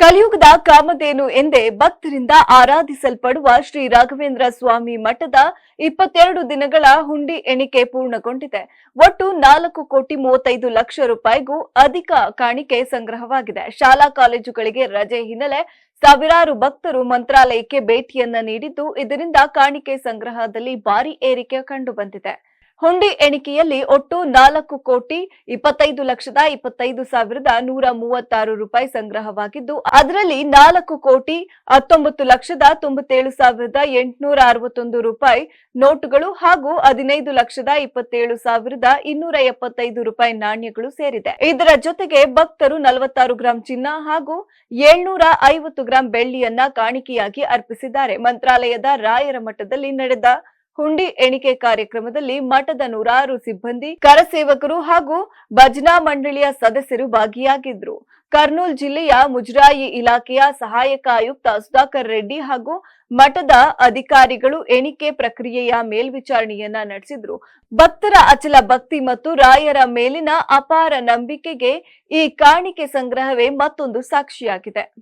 ಕಲಿಯುಗದ ಕಾಮಧೇನು ಎಂದೇ ಭಕ್ತರಿಂದ ಆರಾಧಿಸಲ್ಪಡುವ ಶ್ರೀ ರಾಘವೇಂದ್ರ ಸ್ವಾಮಿ ಮಠದ 22 ದಿನಗಳ ಹುಂಡಿ ಎಣಿಕೆ ಪೂರ್ಣಗೊಂಡಿದೆ. ಒಟ್ಟು 4,35,00,000 ರೂಪಾಯಿಗೂ ಅಧಿಕ ಕಾಣಿಕೆ ಸಂಗ್ರಹವಾಗಿದೆ. ಶಾಲಾ ಕಾಲೇಜುಗಳಿಗೆ ರಜೆ ಹಿನ್ನೆಲೆ ಸಾವಿರಾರು ಭಕ್ತರು ಮಂತ್ರಾಲಯಕ್ಕೆ ಭೇಟಿಯನ್ನ ನೀಡಿದ್ದು, ಇದರಿಂದ ಕಾಣಿಕೆ ಸಂಗ್ರಹದಲ್ಲಿ ಭಾರಿ ಏರಿಕೆ ಕಂಡುಬಂದಿದೆ. ಹುಂಡಿ ಎಣಿಕೆಯಲ್ಲಿ ಒಟ್ಟು 4,25,25,136 ರೂಪಾಯಿ ಸಂಗ್ರಹವಾಗಿದ್ದು, ಅದರಲ್ಲಿ 4,19,97,861 ರೂಪಾಯಿ ನೋಟುಗಳು ಹಾಗೂ 15,27,275 ರೂಪಾಯಿ ನಾಣ್ಯಗಳು ಸೇರಿದೆ. ಇದರ ಜೊತೆಗೆ ಭಕ್ತರು 46 ಗ್ರಾಂ ಚಿನ್ನ ಹಾಗೂ 750 ಗ್ರಾಂ ಬೆಳ್ಳಿಯನ್ನ ಕಾಣಿಕೆಯಾಗಿ ಅರ್ಪಿಸಿದ್ದಾರೆ. ಮಂತ್ರಾಲಯದ ರಾಯರ ಮಠದಲ್ಲಿ ನಡೆದ ಹುಂಡಿ ಎಣಿಕೆ ಕಾರ್ಯಕ್ರಮದಲ್ಲಿ ಮಠದ ನೂರಾರು ಸಿಬ್ಬಂದಿ, ಕರಸೇವಕರು ಹಾಗೂ ಭಜನಾ ಮಂಡಳಿಯ ಸದಸ್ಯರು ಭಾಗಿಯಾಗಿದ್ದರು. ಕರ್ನೂಲ್ ಜಿಲ್ಲೆಯ ಮುಜರಾಯಿ ಇಲಾಖೆಯ ಸಹಾಯಕ ಆಯುಕ್ತ ಸುಧಾಕರ್ ರೆಡ್ಡಿ ಹಾಗೂ ಮಠದ ಅಧಿಕಾರಿಗಳು ಎಣಿಕೆ ಪ್ರಕ್ರಿಯೆಯ ಮೇಲ್ವಿಚಾರಣೆಯನ್ನ ನಡೆಸಿದ್ರು. ಭಕ್ತರ ಅಚಲ ಭಕ್ತಿ ಮತ್ತು ರಾಯರ ಮೇಲಿನ ಅಪಾರ ನಂಬಿಕೆಗೆ ಈ ಕಾಣಿಕೆ ಸಂಗ್ರಹವೇ ಮತ್ತೊಂದು ಸಾಕ್ಷಿಯಾಗಿದೆ.